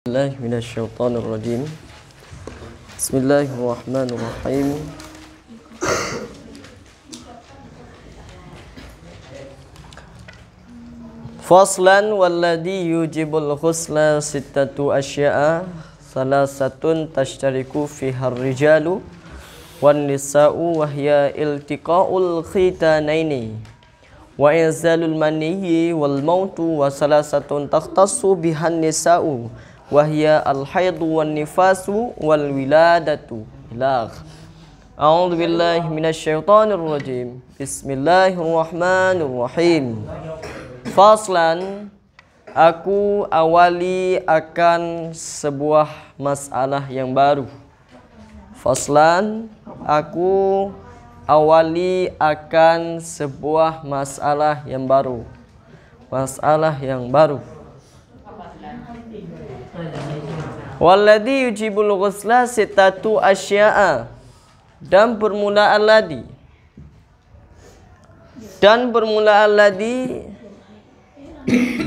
Minasyaitonirrajim. Bismillahirrahmanirrahim. Faslan walladhi yujibul ghusla sittatu asya'a salasatun tashtariku fiha ar-rijalu wan nisa'u wa hiya iltiqa'ul khitanaini wa inzalul maniyyi wal mautu wa salasatun takhtassu bihan nisa'u wahya al-haidu wan nifasu wal wiladatu. Ilah. A'udzu billahi minasyaitonir rajim. Bismillahirrahmanirrahim. Faslan, aku awali akan sebuah masalah yang baru. Faslan, aku awali akan sebuah masalah yang baru. Masalah yang baru. Walladhi yujibul ghusla sittatu asya'a, dan permulaan ladhi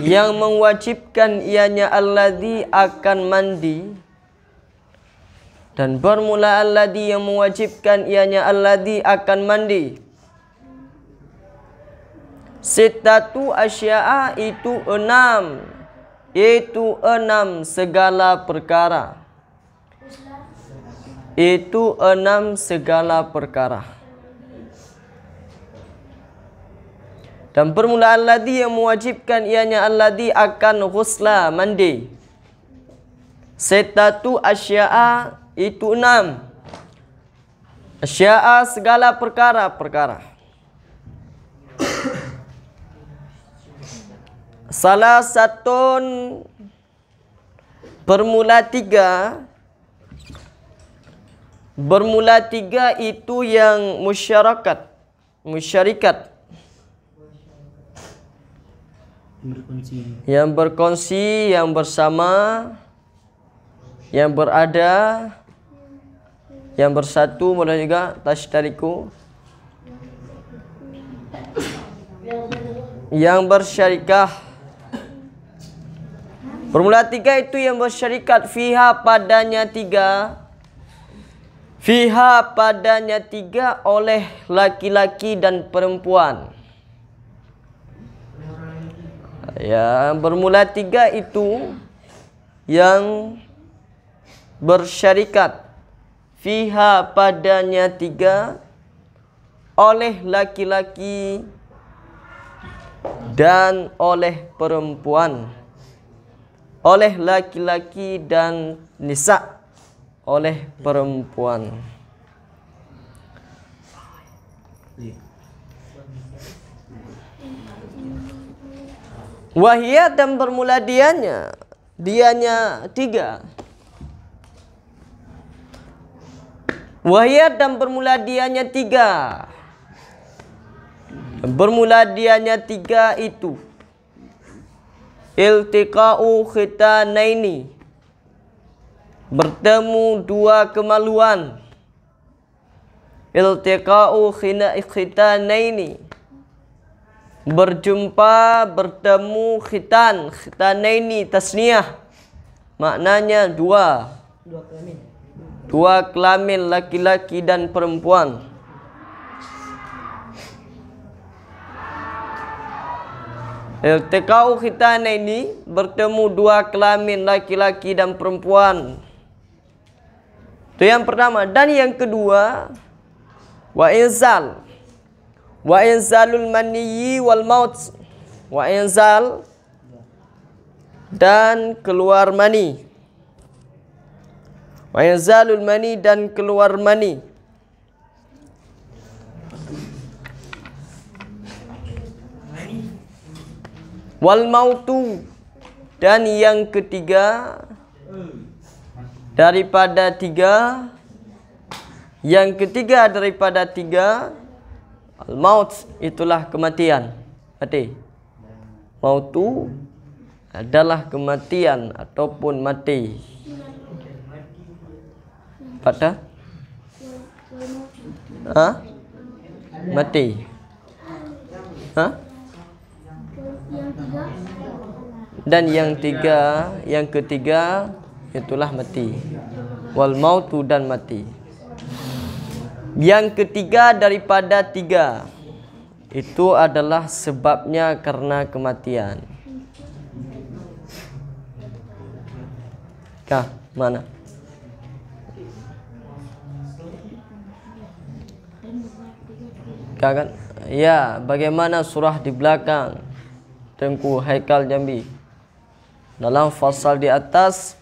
yang mewajibkan ianya alladhi akan mandi, dan permulaan ladhi yang mewajibkan ianya alladhi akan mandi. Sittatu asya'a itu enam segala perkara. Itu enam segala perkara. Dan permulaan ladhi yang mewajibkan ianya alladhi akan ghusla, mandi. Sittatu asya'a itu enam. Asya'a segala perkara. Salah satun bermula tiga itu yang musyarikat, yang berkongsi, yang bersama, yang berada, yang bersatu, boleh juga tashtariku, yang bersyarikah. Bermula tiga itu yang bersyarikat fiha padanya tiga oleh laki-laki dan perempuan. Ya, bermula tiga itu yang bersyarikat fiha padanya tiga oleh laki-laki dan oleh perempuan. Oleh laki-laki dan nisa, oleh perempuan. Wahia, dan bermula dianya tiga. Wahia, dan bermula dianya tiga. Bermula dianya tiga itu iltiqa'u khitanaini, bertemu dua kemaluan. Iltiqa'u khitanaini, berjumpa, bertemu, khitanaini tasniyah, maknanya dua kelamin laki-laki dan perempuan. Iltiqa'u khitanaini, bertemu dua kelamin laki-laki dan perempuan. Itu yang pertama. Dan yang kedua, wa inzalul maniyyi wal maut. Wa inzal, dan keluar mani. Wa inzalul mani, dan keluar mani. Wal mautu, dan yang ketiga daripada tiga, al maut, itulah kematian, mati. Mautu adalah kematian ataupun mati. Pada mati. Dan yang ketiga itulah mati. Wal mautu, dan mati. Yang ketiga daripada tiga, itu adalah sebabnya karena kematian. Kah, mana? Kah kan? Ya, bagaimana surah di belakang Tengku Haikal Jambi. Dalam fasal di atas,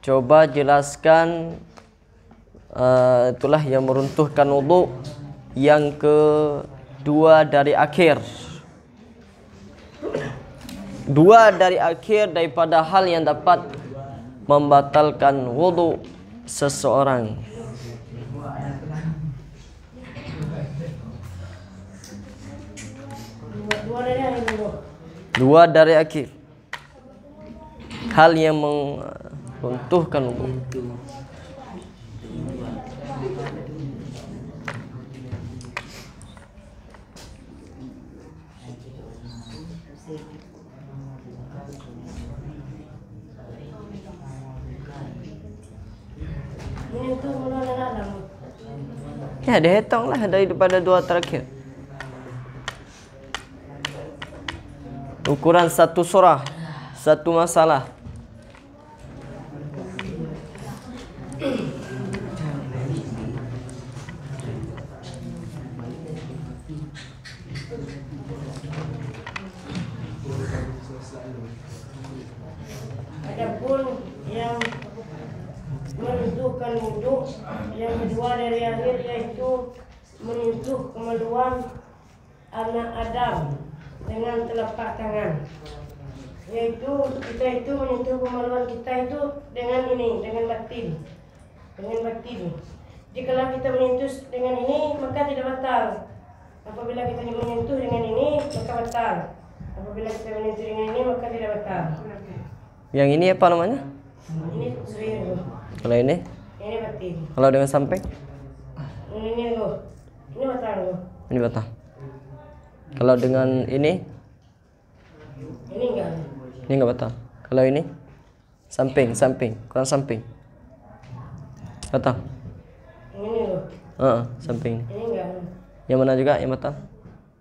coba jelaskan itulah yang meruntuhkan wudu yang kedua dari akhir. Dua dari akhir daripada hal yang dapat membatalkan wudu seseorang. Dua dari akhir hal yang meruntuhkan wudu. Ya, dihitunglah daripada dua terakhir. Ukuran satu surah, satu masalah. Adapun yang menentukan wudu yang kedua dari akhir, yaitu menyentuh kemaluan anak Adam dengan telapak tangan. Yaitu kita itu menyentuh kemaluan kita itu dengan ini, dengan batin. Jikalau kita menyentuh dengan ini, maka tidak batal. Apabila kita menyentuh dengan ini, maka batal. Apabila kita menyentuh dengan ini, maka tidak batal. Yang ini apa namanya? Ini suir. Kalau ini? Ini batin. Kalau dengan samping? Ini lo. Ini batal lo. Ini batal. Kalau dengan ini? Ini enggak. Ini enggak batal. Kalau ini? Samping, kurang samping. Batal. Ini lo. Samping. Ini enggak. Yang mana juga yang batal?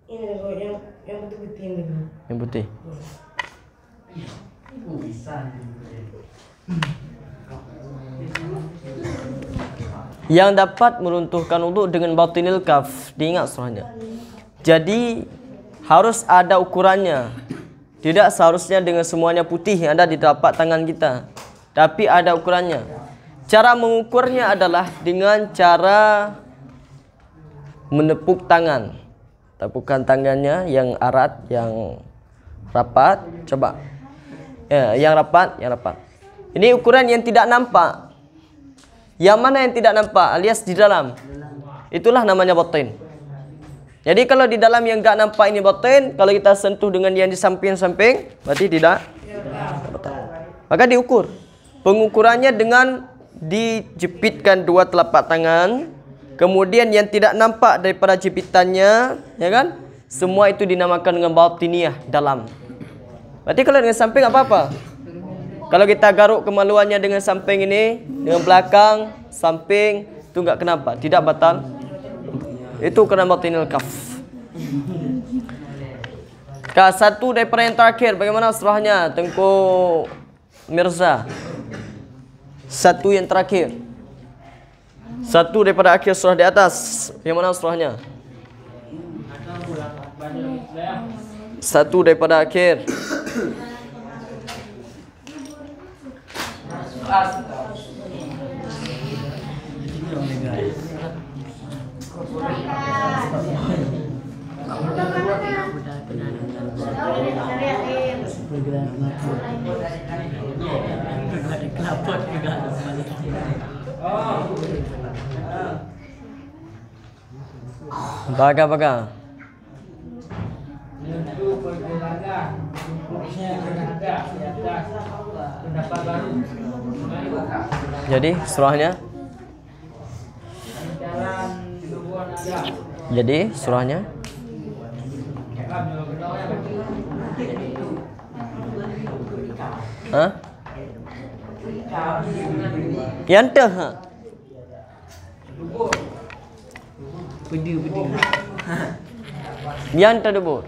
Ini lo, yang putih-putih ini. Yang putih. Yang dapat meruntuhkan wudu dengan batinil kaf, diingat surahnya. Jadi harus ada ukurannya. Tidak seharusnya dengan semuanya putih yang ada di telapak tangan kita, tapi ada ukurannya. Cara mengukurnya adalah dengan cara menepuk tangan. Tepukan tangannya yang erat, yang rapat. Coba. Ya, yang rapat. Ini ukuran yang tidak nampak. Yang mana yang tidak nampak alias di dalam, itulah namanya batin. Jadi kalau di dalam yang enggak nampak ini batin, kalau kita sentuh dengan yang di samping-samping, berarti tidak batal. Maka diukur. Pengukurannya dengan dijepitkan dua telapak tangan, kemudian yang tidak nampak daripada jepitannya, ya kan? Semua itu dinamakan dengan batiniyah, dalam. Berarti kalau dengan samping apa-apa. Kalau kita garuk kemaluannya dengan samping ini, dengan belakang, samping, itu enggak kenapa, tidak batal. Itu kena batinil kaf. Satu daripada yang terakhir, bagaimana surahnya Tengku Mirza? Satu yang terakhir. Satu daripada akhir surah di atas, bagaimana surahnya? Satu daripada akhir. Baga. Jadi surahnya. Yang teh. Ha. Yang terdebur.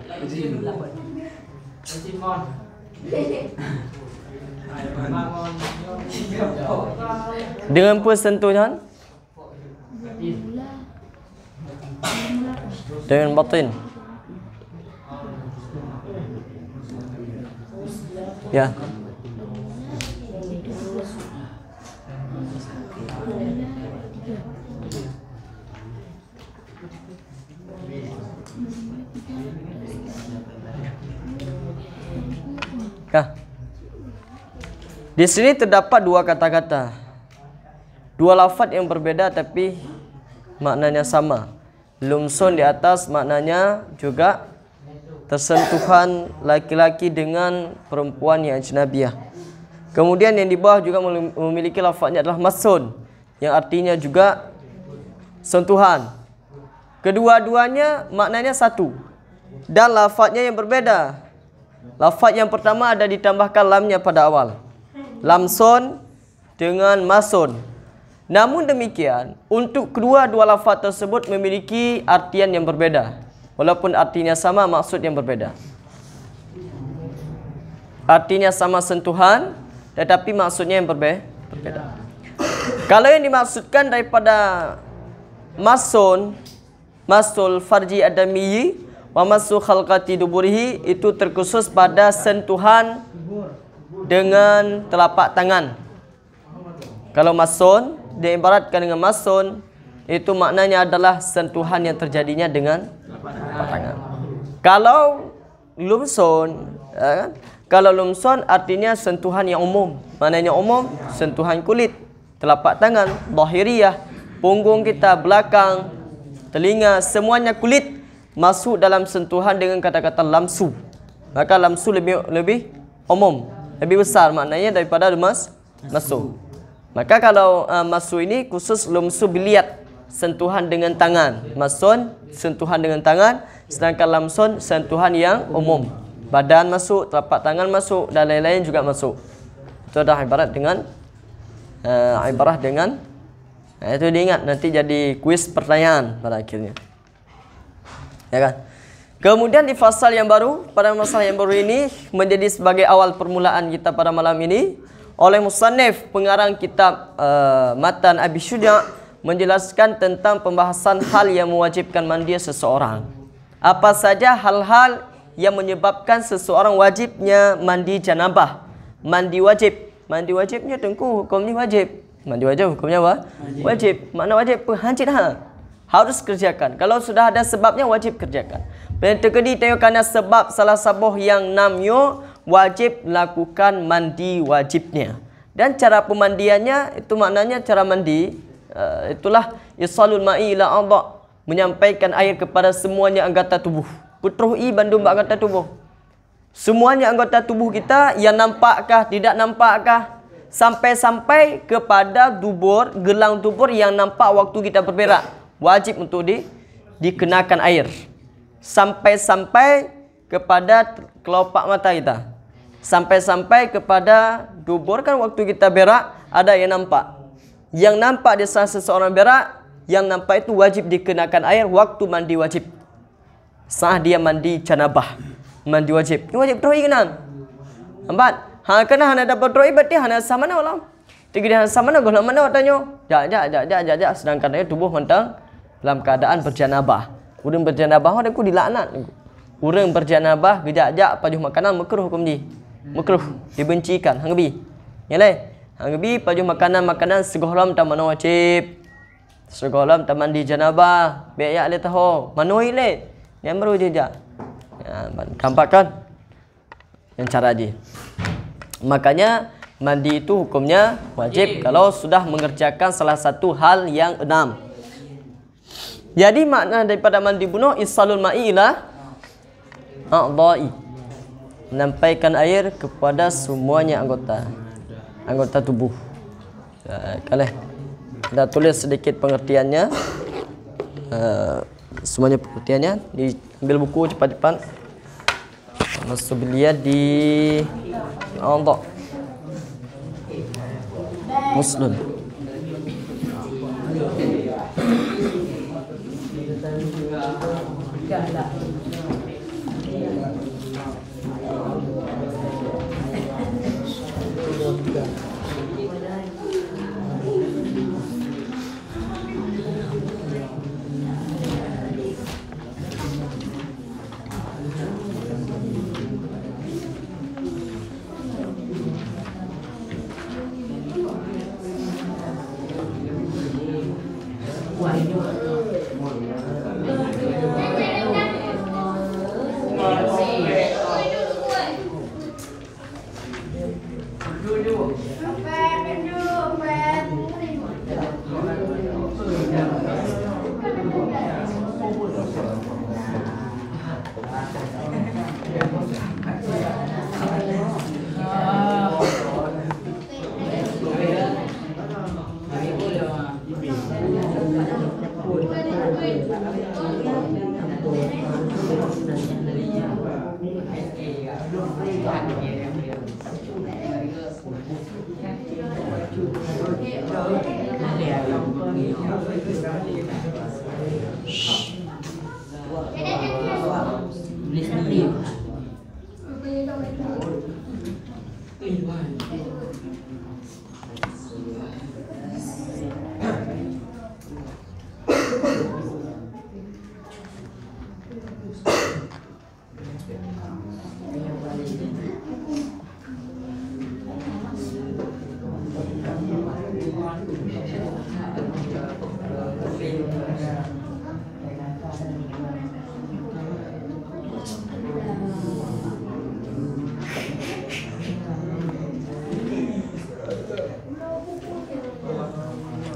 Dengan persentuhan dengan batin. Ya. Kah? Di sini terdapat dua kata-kata, dua lafaz yang berbeda tapi maknanya sama. Lumsun di atas maknanya juga tersentuhan laki-laki dengan perempuan yang ajnabiyah. Kemudian yang di bawah juga memiliki lafaznya adalah masun, yang artinya juga sentuhan. Kedua-duanya maknanya satu dan lafaznya yang berbeda. Lafaz yang pertama ada ditambahkan lamnya pada awal, lamsun dengan masun. Namun demikian, untuk kedua-dua lafaz tersebut memiliki artian yang berbeda. Walaupun artinya sama, maksud yang berbeda. Artinya sama sentuhan, tetapi maksudnya yang berbeda. Kalau yang dimaksudkan daripada masun, masul farji adamiyi wa masu khalqati duburihi, itu terkhusus pada sentuhan dengan telapak tangan. Kalau masun diibaratkan dengan masun, itu maknanya adalah sentuhan yang terjadinya dengan telapak tangan. Kalau lumsun, kalau lumsun artinya sentuhan yang umum. Maknanya umum, sentuhan kulit, telapak tangan, zahiriyah, punggung kita, belakang, telinga, semuanya kulit masuk dalam sentuhan dengan kata-kata lamsu. Maka lamsu lebih umum, lebih besar maknanya daripada masu. Maka kalau masu ini khusus lumsu biliat, sentuhan dengan tangan. Masun sentuhan dengan tangan, sedangkan lamsun sentuhan yang umum. Badan masuk, telapak tangan masuk, dan lain-lain juga masuk. Itu adalah ibarat dengan itu diingat nanti jadi kuis pertanyaan pada akhirnya. Ya kan? Kemudian di fasal yang baru, pada masalah yang baru ini menjadi sebagai awal permulaan kita pada malam ini, oleh musannif pengarang kitab Matan Abi Syuja' menjelaskan tentang pembahasan hal yang mewajibkan mandi seseorang. Apa saja hal-hal yang menyebabkan seseorang wajibnya mandi janabah, mandi wajib. Mandi wajibnya tengku hukumnya wajib. Mandi wajib hukumnya apa? Wajib. Makna wajib penhancit harus kerjakan. Kalau sudah ada sebabnya wajib kerjakan. Bila terjadi tengok kerana sebab salah sabuh yang namanya wajib lakukan mandi wajibnya. Dan cara pemandiannya itu maknanya cara mandi itulah isalul ma'i ila adha, menyampaikan air kepada semuanya anggota tubuh. Putruhi bandung anggota tubuh. Semuanya anggota tubuh kita yang nampakkah tidak nampakkah, sampai-sampai kepada dubur, gelang dubur yang nampak waktu kita berberak, wajib untuk dikenakan air. Sampai-sampai kepada kelopak mata kita. Sampai-sampai kepada dubur, kan waktu kita berak ada yang nampak. Yang nampak di saat seseorang berak, yang nampak itu wajib dikenakan air waktu mandi wajib. Saat dia mandi janabah, mandi wajib. Ini wajib terus kenal. Nampak? Kena hana dapat terus berarti hana sama mana orang. Tinggi sama mana guna mana tanya. Jak. Sedangkan dia tubuh mentang dalam keadaan berjanabah. Urang berjanabah ada ku dilaknat. Urang berjanabah gejak-jak pajuh makanan makruh hukum ni. Makruh, dibencikan. Hang bi. Nyalai. Hang bi pajuh makanan segolam tak mana wajib. Segolam tak mandi janabah. Beyak le tahu. Manoi le. Yang baru je jak. Ya, nampak kan? Yang cara dia. Makanya mandi itu hukumnya wajib kalau sudah mengerjakan salah satu hal yang 6. Jadi makna daripada mandi bunuh isalul ma'i ila a'dha'i, menyampaikan air kepada semuanya anggota tubuh. Kalau kita tulis sedikit pengertiannya, semuanya pengertiannya, diambil buku cepat-cepat. Masuk belia di untuk Muslim.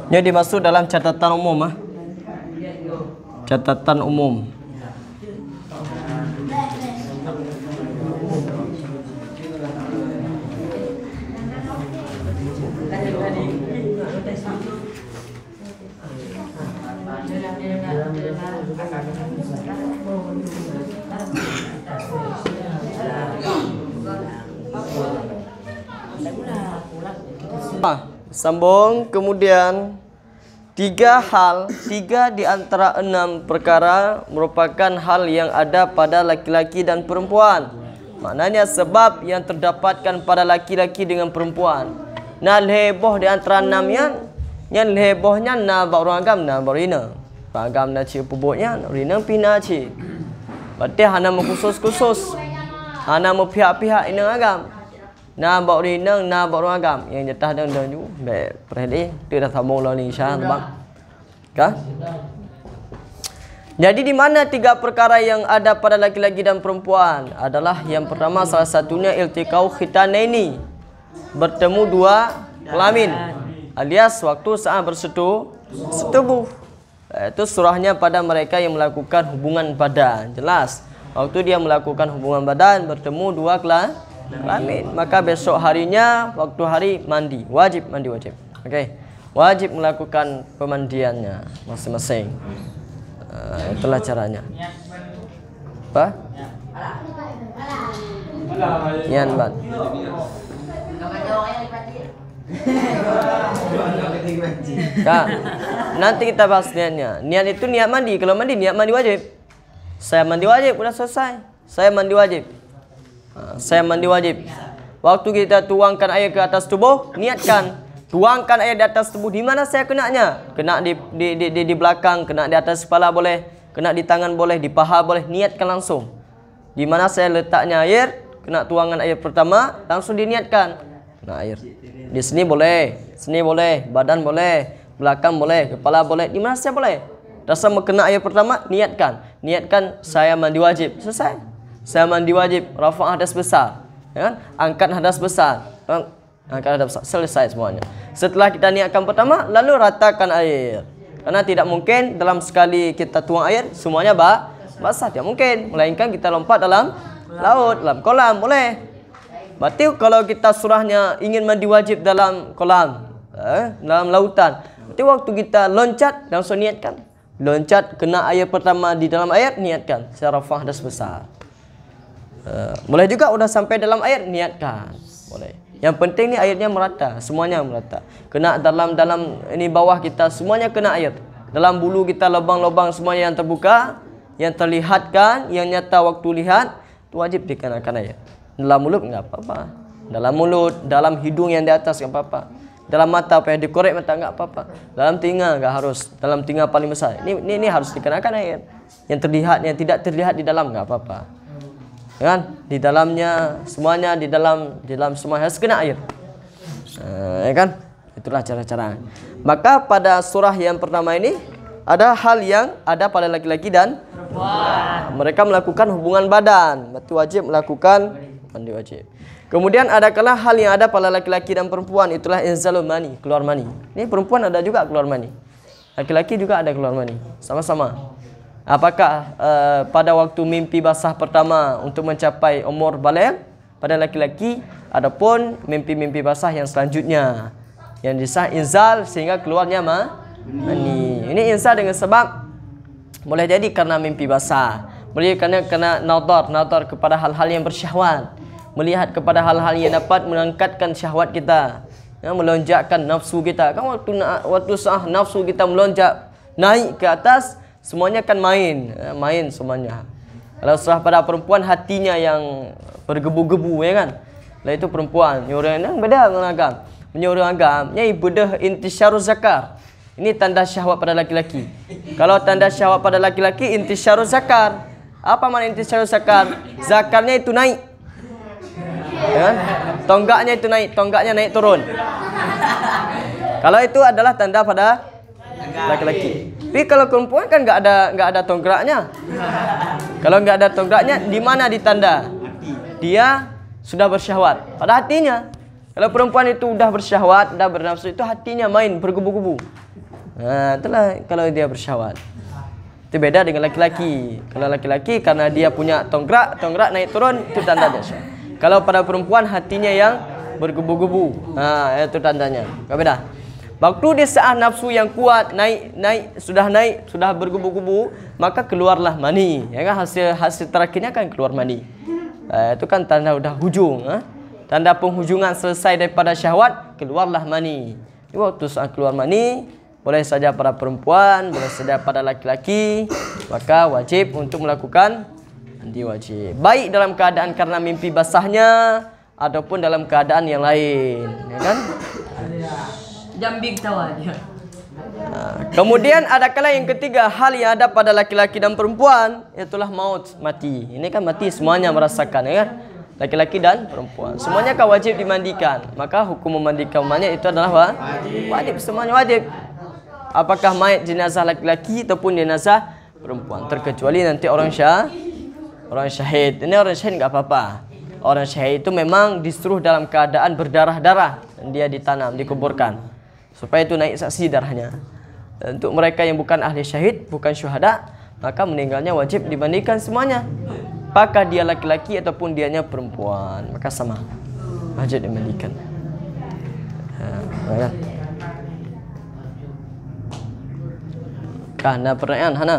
Ini dimasuk dalam catatan umum, catatan umum. Sambung, kemudian tiga di antara 6 perkara merupakan hal yang ada pada laki-laki dan perempuan. Maknanya sebab yang terdapatkan pada laki-laki dengan perempuan. Nah heboh di antara 6 yang hebohnya na orang agam na barina. Agam na ci pubutnya rina pina ci. Berarti hana khusus-khusus. Hana pihak-pihak ini agam. Na bawa rinang, na bawa agam yang jatah dan ju be perhali dia dah sambung lah ni insya-Allah bang. Kah? Jadi di mana 3 perkara yang ada pada laki-laki dan perempuan adalah yang pertama salah satunya iltiqau khitanaini, bertemu 2 kelamin alias waktu saat bersetubuh. Itu surahnya pada mereka yang melakukan hubungan badan. Jelas waktu dia melakukan hubungan badan bertemu 2 kelamin, maka besok harinya waktu hari mandi wajib mandi wajib. Okey, wajib melakukan pemandiannya masing-masing. Itulah caranya. Apa? Nian bat. Kak, nanti kita bahas niatnya. Niat itu niat mandi. Kalau mandi niat mandi wajib. Saya mandi wajib sudah selesai. Saya mandi wajib. Saya mandi wajib. Waktu kita tuangkan air ke atas tubuh, niatkan. Tuangkan air di atas tubuh. Di mana saya kenanya? Kena di belakang, kena di atas kepala boleh, kena di tangan boleh, di paha boleh. Niatkan langsung. Di mana saya letaknya air, kena tuangan air pertama, langsung diniatkan. Kena air. Di sini boleh, badan boleh, belakang boleh, kepala boleh. Di mana saya boleh? Rasa kena air pertama, niatkan saya mandi wajib. Selesai. Saya mandi wajib, rafa' hadas besar, ya kan? Angkat hadas besar, angkat hadas besar, selesai semuanya. Setelah kita niatkan pertama, lalu ratakan air. Karena tidak mungkin dalam sekali kita tuang air semuanya basah, tidak mungkin. Melainkan kita lompat dalam laut, dalam kolam, boleh. Berarti kalau kita surahnya ingin mandi wajib dalam kolam, dalam lautan, berarti waktu kita loncat langsung niatkan. Loncat kena air pertama di dalam air, niatkan. Saya rafa' hadas besar. Boleh juga udah sampai dalam air, niatkan. Boleh. Yang penting ni airnya merata, semuanya merata. Kena dalam ini bawah kita semuanya kena air. Dalam bulu kita lubang-lubang semuanya yang terbuka, yang terlihatkan, yang nyata waktu lihat, itu wajib dikenakan air. Dalam mulut enggak apa-apa. Dalam mulut, dalam hidung yang di atas enggak apa-apa. Dalam mata apa yang dikorek mata enggak apa-apa. Dalam telinga enggak harus. Dalam telinga paling besar. Ini harus dikenakan air. Yang terlihat, yang tidak terlihat di dalam enggak apa-apa. Kan? Di dalamnya semuanya di dalam semua harus kena air. Ya kan? Itulah cara-cara. Maka pada surah yang pertama ini ada hal yang ada pada laki-laki dan perempuan. Mereka melakukan hubungan badan, berarti wajib melakukan mandi wajib. Kemudian ada kala hal yang ada pada laki-laki dan perempuan, itulah inzalul mani, keluar mani. Ini perempuan ada juga keluar mani. Laki-laki juga ada keluar mani. Sama-sama. Apakah pada waktu mimpi basah pertama untuk mencapai umur baligh pada laki-laki, adapun mimpi-mimpi basah yang selanjutnya yang disah inzal sehingga keluarnya mani. Ini inzal dengan sebab boleh jadi karena mimpi basah, boleh kena nadar kepada hal-hal yang bersyahwat, melihat kepada hal-hal yang dapat mengangkatkan syahwat kita, ya, melonjakkan nafsu kita. Kan waktu sah nafsu kita melonjak naik ke atas, semuanya akan main semuanya. Kalau surah pada perempuan hatinya yang bergebu-gebu, ya kan? Lah itu perempuan. Orang yang beda dengan agam. Orang agam, nyai bedah intisyaruz zakar. Ini tanda syahwat pada laki-laki. Kalau tanda syahwat pada laki-laki intisyaruz zakar. Apa makna intisyaruz zakar? Zakarnya itu naik. Ya kan? Tonggaknya itu naik, tonggaknya naik turun. Kalau itu adalah tanda pada laki-laki. Tapi kalau perempuan kan enggak ada tonggaknya. Kalau enggak ada tonggaknya, di mana ditanda? Dia sudah bersyahwat pada hatinya. Kalau perempuan itu sudah bersyahwat, sudah bernafsu, itu hatinya main bergebu-gebu. Nah, itulah kalau dia bersyahwat. Itu beda dengan laki-laki. Kalau laki-laki karena dia punya tonggak naik turun, itu tanda dia syahwat. Kalau pada perempuan hatinya yang bergebu-gebu, nah itu tandanya. Enggak beda. Waktu di saat nafsu yang kuat naik sudah bergebu-gebu, maka keluarlah mani. Ya kan, hasil terakhirnya kan keluar mani. Itu kan tanda udah hujung, tanda penghujungan selesai daripada syahwat, keluarlah mani. Waktu saat keluar mani, boleh saja pada perempuan, boleh saja pada laki-laki, maka wajib untuk melakukan mandi wajib. Baik dalam keadaan karena mimpi basahnya ataupun dalam keadaan yang lain, ya kan? Jambing tawanya. Kemudian ada kala yang ketiga, hal yang ada pada laki-laki dan perempuan, itulah maut, mati. Ini kan mati semuanya merasakan, ya kan? Laki-laki dan perempuan semuanya kan wajib dimandikan. Maka hukum memandikan mayat itu adalah wajib, semuanya wajib. Apakah mayat jenazah laki-laki ataupun jenazah perempuan, terkecuali nanti orang syahid. Ini orang syahid enggak apa-apa. Orang syahid itu memang disuruh dalam keadaan berdarah-darah dan dia ditanam, dikuburkan supaya itu naik saksi darahnya. Dan untuk mereka yang bukan ahli syahid, bukan syuhada, maka meninggalnya wajib dimandikan semuanya. Apakah dia laki-laki ataupun dianya perempuan, maka sama, wajib dimandikan. Karena pertanyaan Hana.